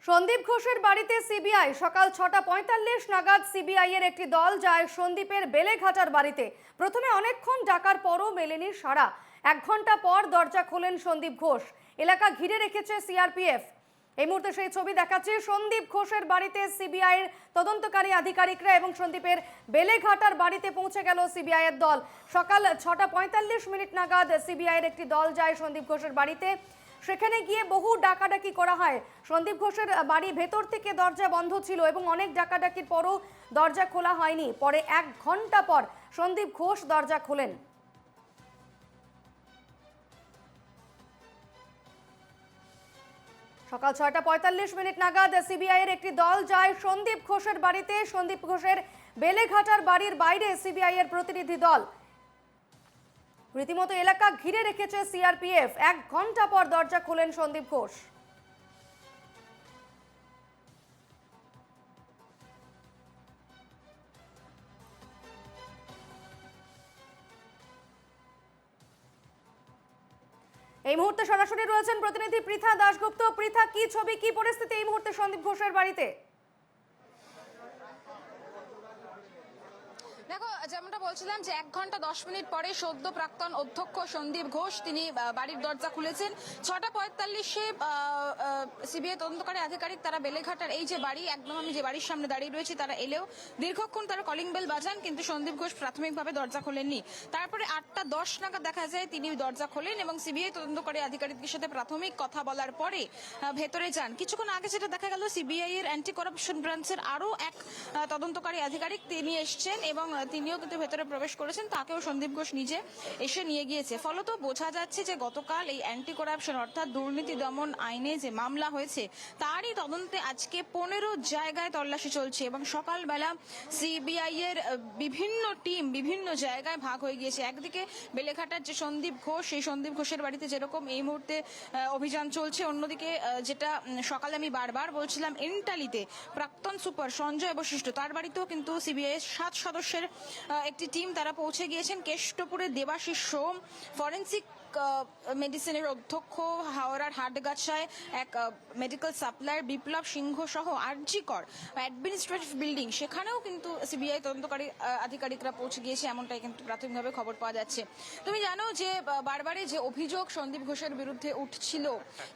সন্দীপ ঘোষের বাড়িতে সিবিআই সকাল 6:45 নাগাদ সিবিআই এর একটি দল যায় সন্দীপের বেলেঘাটার বাড়িতে। প্রথমে অনেকক্ষণ ডাকার পরও মেলেনি সাড়া। 1 ঘন্টা পর দরজা খোলেন সন্দীপ ঘোষ। এলাকা ঘিরে রেখেছে সিআরপিএফ। এই মুহূর্তে সেই ছবি দেখাচ্ছে সন্দীপ ঘোষের বাড়িতে সিবিআই এর তদন্তকারী আধিকারিকরা এবং সন্দীপের বেলেঘাটার বাড়িতে পৌঁছে গেল সিবিআই এর দল। সকাল 6:45 নাগাদ সিবিআই এর একটি দল যায় সন্দীপ ঘোষের বাড়িতে। সেখানে গিয়ে বহু ডাকাডাকি করা হয়। সন্দীপ ঘোষের বাড়ি ভেতর থেকে দরজা বন্ধ ছিল এবং অনেক ডাকাডাকির পরও দরজা খোলা হয়নি। পরে 1 ঘন্টা পর সন্দীপ ঘোষ দরজা খোলেন। সকাল 6:45 নাগাদ সিবিআই এর একটি দল যায় সন্দীপ ঘোষের বাড়িতে। সন্দীপ ঘোষের বেলেঘাটার বাড়ির বাইরে সিবিআই এর প্রতিনিধি দল। রীতিমতো এলাকা ঘিরে রেখেছে সিআরপিএফ। 1 ঘন্টা পর দরজা খোলেন সন্দীপ ঘোষ। এই মুহূর্তে সরাসরি রয়েছেন প্রতিনিধি পৃথা দাশগুপ্ত। পৃথা, কি ছবি, কি পরিস্থিতি এই মুহূর্তে সন্দীপ ঘোষের বাড়িতে? দেখো, যেমনটা বলছিলাম যে 1 ঘন্টা 10 মিনিট পরে সদ্য প্রাক্তন অধ্যক্ষ সন্দীপ ঘোষ তিনি বাড়ির দরজা খুলেছেন। 6:45-এ সিবিআই তদন্তকারী আধিকারিক তারা বেলেঘাটার এই যে বাড়ি, একদম আমি যে বাড়ির সামনে দাঁড়িয়ে রয়েছি, তারা এলেও দীর্ঘক্ষণ তারা কলিং বেল বাজান, কিন্তু সন্দীপ ঘোষ প্রাথমিকভাবে দরজা খোলেননি। তারপরে 8:10 নাগাদ দেখা যায় তিনি দরজা খোলেন এবং সিবিআই তদন্তকারী আধিকারিকদের সাথে প্রাথমিক কথা বলার পরে ভেতরে যান। কিছুক্ষণ আগে যেটা দেখা গেল, সিবিআই এর অ্যান্টি করাপশন ব্রাঞ্চের আরো এক তদন্তকারী আধিকারিক তিনি এসছেন এবং তিনিও কিন্তু ভেতরে প্রবেশ করেছেন। তাকেও সন্দীপ ঘোষ নিজে এসে নিয়ে গিয়েছে। ফলত বোঝা যাচ্ছে যে গতকাল এই অ্যান্টি করাপশন অর্থাৎ দুর্নীতি দমন আইনে যে মামলা হয়েছে তারই তদন্তে আজকে 15 জায়গায় তল্লাশি চলছে এবং সকালবেলা সিবিআই এর বিভিন্ন টিম বিভিন্ন জায়গায় ভাগ হয়ে গিয়েছে। একদিকে বেলেঘাটার যে সন্দীপ ঘোষ, সেই সন্দীপ ঘোষের বাড়িতে যেরকম এই মুহূর্তে অভিযান চলছে, অন্যদিকে যেটা সকালে আমি বারবার বলছিলাম, ইন্টালিতে প্রাক্তন সুপার সঞ্জয় বশিষ্ঠ তার বাড়িতেও কিন্তু সিবিআই 7 সদস্যের একটি টিম তারা পৌঁছে গিয়েছেন। কেষ্টপুরে দেবাশিস সোম, ফরেন্সিক মেডিসিনের অধ্যক্ষ হাওড়ার হাটগাছায় এক মেডিকেল সাপ্লায়ার বিপ্লব সিংহ সহ আরজিকর অ্যাডমিনিস্ট্রেটিভ বিল্ডিং, সেখানেও কিন্তু সিবিআই তদন্তকারী আধিকারিকরা পৌঁছে গিয়েছে, এমনটাই কিন্তু প্রাথমিকভাবে খবর পাওয়া যাচ্ছে। তুমি জানো যে বারবারই যে অভিযোগ সন্দীপ ঘোষের বিরুদ্ধে উঠছিল,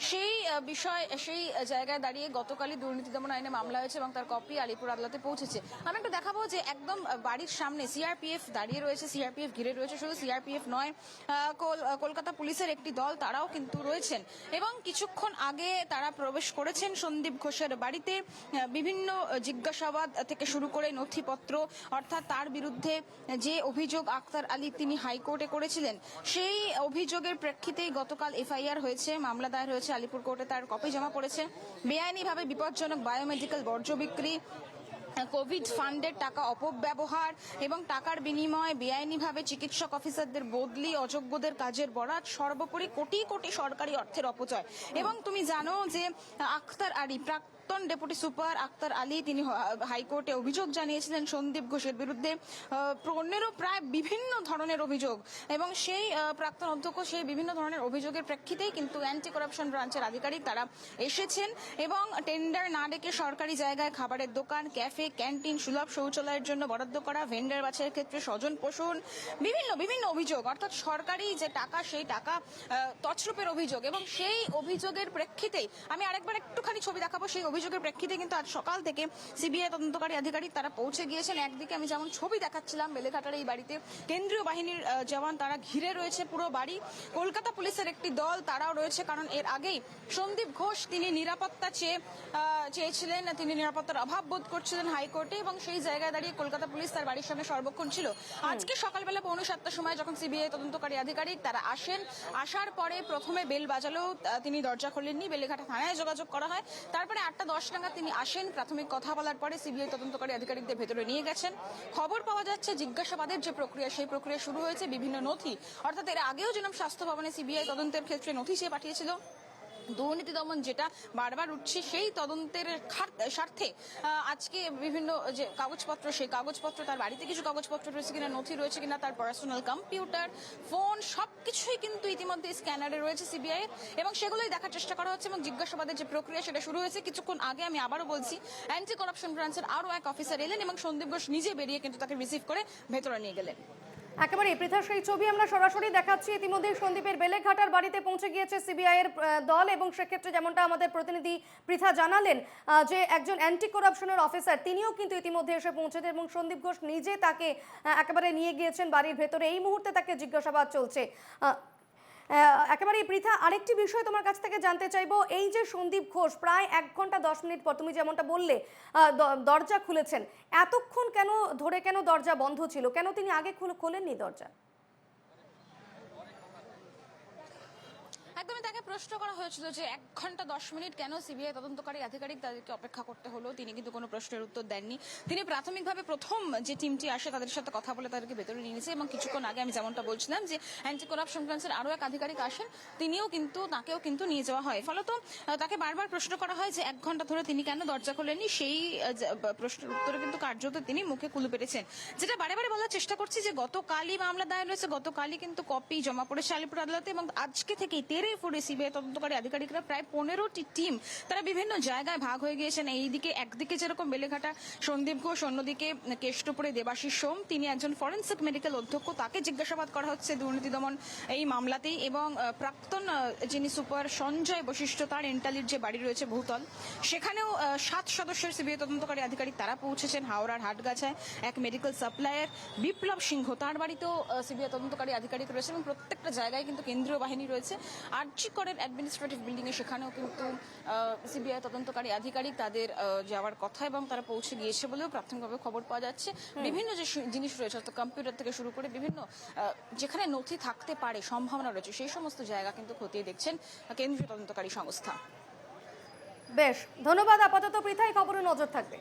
সেই বিষয় সেই জায়গায় দাঁড়িয়ে গতকালই দুর্নীতি দমন আইনে মামলা হয়েছে এবং তার কপি আলিপুর আদালতে পৌঁছেছে। আমি একটু দেখাবো যে একদম বাড়ির সামনে সিআরপিএফ দাঁড়িয়ে রয়েছে, সিআরপিএফ ঘিরে রয়েছে। শুধু সিআরপিএফ নয়, কলকাতা পুলিশের একটি দল তারাও কিন্তু রয়েছেন এবং কিছুক্ষণ আগে তারা প্রবেশ করেছেন সন্দীপ ঘোষের বাড়িতে। বিভিন্ন জিজ্ঞাসাবাদ থেকে শুরু করে নথিপত্র, অর্থাৎ তার বিরুদ্ধে যে অভিযোগ আক্তার আলী তিনি হাইকোর্টে করেছিলেন, সেই অভিযোগের প্রেক্ষিতেই গতকাল এফআইআর হয়েছে, মামলা দায়ের হয়েছে আলিপুর কোর্টে, তার কপি জমা পড়েছে। বেআইনিভাবে বিপজ্জনক বায়োমেডিকেল বর্জ্য বিক্রি, কোভিড ফান্ডের টাকা অপব্যবহার এবং টাকার বিনিময়ে বেআইনিভাবে চিকিৎসক অফিসারদের বদলি, অযোগ্যদের কাজের বরাত, সর্বোপরি কোটি কোটি সরকারি অর্থের অপচয়। এবং তুমি জানো যে আক্তার আলী, প্রাক্তন ডেপুটি সুপার আক্তার আলী, তিনি হাইকোর্টে অভিযোগ জানিয়েছিলেন সন্দীপ ঘোষের বিরুদ্ধে 15 প্রায় বিভিন্ন ধরনের অভিযোগ, এবং সেই প্রাক্তন অধ্যক্ষ সেই বিভিন্ন ধরনের অভিযোগের প্রেক্ষিতেই কিন্তু অ্যান্টি করাপশন ব্রাঞ্চের আধিকারিক তারা এসেছেন এবং টেন্ডার না ডেকে সরকারি জায়গায় খাবারের দোকান, ক্যাফে, ক্যান্টিন, সুলভ শৌচালয়ের জন্য বরাদ্দ করা, ভেন্ডার বাছাইয়ের ক্ষেত্রে স্বজন পোষণ, বিভিন্ন অভিযোগ, অর্থাৎ সরকারি যে টাকা সেই টাকা তছরূপের অভিযোগ। এবং সেই অভিযোগের প্রেক্ষিতেই আমি আরেকবার একটুখানি ছবি দেখাবো। সেই অভিযোগের প্রেক্ষিতে কিন্তু আজ সকাল থেকে সিবিআই তদন্তকারী আধিকারিক তারা পৌঁছে গিয়েছেন। একদিকে আমি যেমন ছবি দেখাচ্ছিলাম বেলেঘাটার এই বাড়িতে কেন্দ্রীয় বাহিনীর জওয়ান তারা ঘিরে রয়েছে পুরো বাড়ি, কলকাতা পুলিশের একটি দল তারাও রয়েছে, কারণ এর আগেই সন্দীপ ঘোষ তিনি নিরাপত্তা চেয়েছিলেন, তিনি নিরাপত্তার অভাব বোধ করছিলেন হাইকোর্টে, এবং সেই জায়গায় দাঁড়িয়ে কলকাতা পুলিশ তার বাড়ির সামনে সর্বক্ষণ ছিল। আজকে সকালবেলা 6:45-টার সময় যখন সিবিআই তদন্তকারী আধিকারিক তারা আসেন, আসার পরে প্রথমে বেল বাজালেও তিনি দরজা খোলেননি, বেলেঘাটা থানায় যোগাযোগ করা হয়। তারপরে 8:10 নাগাদ তিনি আসেন, প্রাথমিক কথা বলার পরে সিবিআই তদন্তকারী আধিকারিকদের ভেতরে নিয়ে গেছেন। খবর পাওয়া যাচ্ছে জিজ্ঞাসাবাদের যে প্রক্রিয়া সেই প্রক্রিয়া শুরু হয়েছে। বিভিন্ন নথি, অর্থাৎ এর আগেও যেরকম স্বাস্থ্য ভবনে সিবিআই তদন্তের ক্ষেত্রে নথি চেয়ে পাঠিয়েছিল, দুর্নীতি দমন যেটা বারবার উঠছে সেই তদন্তের স্বার্থে আজকে বিভিন্ন যে কাগজপত্র, সেই কাগজপত্র, তার বাড়িতে কিছু কাগজপত্র রয়েছে কিনা, নথি রয়েছে কিনা, তার পার্সোনাল কম্পিউটার, ফোন, সবকিছুই কিন্তু ইতিমধ্যে স্ক্যানারে রয়েছে সিবিআই এবং সেগুলোই দেখার চেষ্টা করা হচ্ছে এবং জিজ্ঞাসাবাদের যে প্রক্রিয়া সেটা শুরু হয়েছে। কিছুক্ষণ আগে আমি আবারও বলছি, অ্যান্টি করাপশন ব্রাঞ্চের আরও এক অফিসার এলেন এবং সন্দীপ ঘোষ নিজে বেরিয়ে কিন্তু তাকে রিসিভ করে ভেতরে নিয়ে গেলেন। একেবারে পৃথা, সেই ছবি আমরা সরাসরি দেখাচ্ছি। ইতিমধ্যে সন্দীপের বেলেঘাটার বাড়িতে পৌঁছে গিয়েছে সিবিআই এর দল এবং সেক্ষেত্রে যেমনটা আমাদের প্রতিনিধি পৃথা জানালেন যে একজন অ্যান্টি করাপশনের অফিসার তিনিও কিন্তু ইতিমধ্যে এসে পৌঁছেছেন এবং সন্দীপ ঘোষ নিজে তাকে একেবারে নিয়ে গিয়েছেন বাড়ির ভেতরে। এই মুহূর্তে তাকে জিজ্ঞাসাবাদ চলছে। একেবারে পৃথা, আরেকটি বিষয় তোমার কাছ থেকে জানতে চাইবো, এই যে সন্দীপ ঘোষ প্রায় 1 ঘন্টা 10 মিনিট পর তুমি যেমনটা বললে দরজা খুলেছেন, এতক্ষণ কেন ধরে কেন দরজা বন্ধ ছিল, কেন তিনি আগে খোলেননি দরজা? একদমই তাকে প্রশ্ন করা হয়েছিল যে 1 ঘন্টা 10 মিনিট কেন সিবিআই তদন্তকারী আধিকারিক তাদেরকে অপেক্ষা করতে হলো। তিনি কিন্তু কোনো প্রশ্নের উত্তর দেননি। তিনি প্রাথমিকভাবে প্রথম যে টিমটি আসে তাদের সাথে কথা বলে তাদেরকে ভেতরে নিয়ে নিয়েছে এবং কিছুক্ষণ আগে আমি যেমনটা বলছিলাম যে অ্যান্টি করাপশন ব্রাঞ্চের আরও এক আধিকারিক আসেন, তাকেও কিন্তু নিয়ে যাওয়া হয়। ফলত তাকে বারবার প্রশ্ন করা হয় যে 1 ঘন্টা ধরে তিনি কেন দরজা খোলেননি। সেই প্রশ্নের উত্তরে কিন্তু কার্যত তিনি মুখে কুলু পেরেছেন। যেটা বারে বারে বলার চেষ্টা করছি যে গতকালই মামলা দায়ের হয়েছে, গতকালই কিন্তু কপি জমা পড়েছে আলিপুর আদালতে এবং আজকে থেকেই তেরে সিবিআই তদন্তকারী আধিকারিকরা প্রায় 15টি টিম তারা বিভিন্ন জায়গায় ভাগ হয়ে গিয়েছেন। এইদিকে একদিকে যেরকম বেলেঘাটা সন্দীপ ঘোষ, অন্যদিকে কেষ্টপুরে দেবাশিস সোম, তিনি একজন ফরেনসিক মেডিকেল অধ্যক্ষ, তাকে জিজ্ঞাসাবাদ করা হচ্ছে দুর্নীতি দমন এই মামলাতেই এবং প্রাক্তন যিনি সুপার সঞ্জয় বশিষ্ঠ, তার এন্টালির যে বাড়ি রয়েছে বহুতল, সেখানেও 7 সদস্যের সিবিআই তদন্তকারী আধিকারিক তারা পৌঁছেছেন। হাওড়ার হাটগাছায় এক মেডিকেল সাপ্লায়ার বিপ্লব সিংহ, তার বাড়িতেও সিবিআই তদন্তকারী আধিকারিক রয়েছে এবং প্রত্যেকটা জায়গায় কিন্তু কেন্দ্রীয় বাহিনী রয়েছে। করের অ্যাডমিনিস্ট্রেটিভ বিল্ডিং এ সেখানেও কিন্তু সিবিআই তদন্তকারী আধিকারিক তাদের যাওয়ার কথা এবং তারা পৌঁছে গিয়েছে বলেও প্রাথমিকভাবে খবর পাওয়া যাচ্ছে। বিভিন্ন যে জিনিস রয়েছে, অর্থাৎ কম্পিউটার থেকে শুরু করে বিভিন্ন যেখানে নথি থাকতে পারে সম্ভাবনা রয়েছে, সেই সমস্ত জায়গা কিন্তু খতিয়ে দেখছেন কেন্দ্রীয় তদন্তকারী সংস্থা। বেশ, ধন্যবাদ। আপাতত পৃথায় খবরে নজর থাকবে।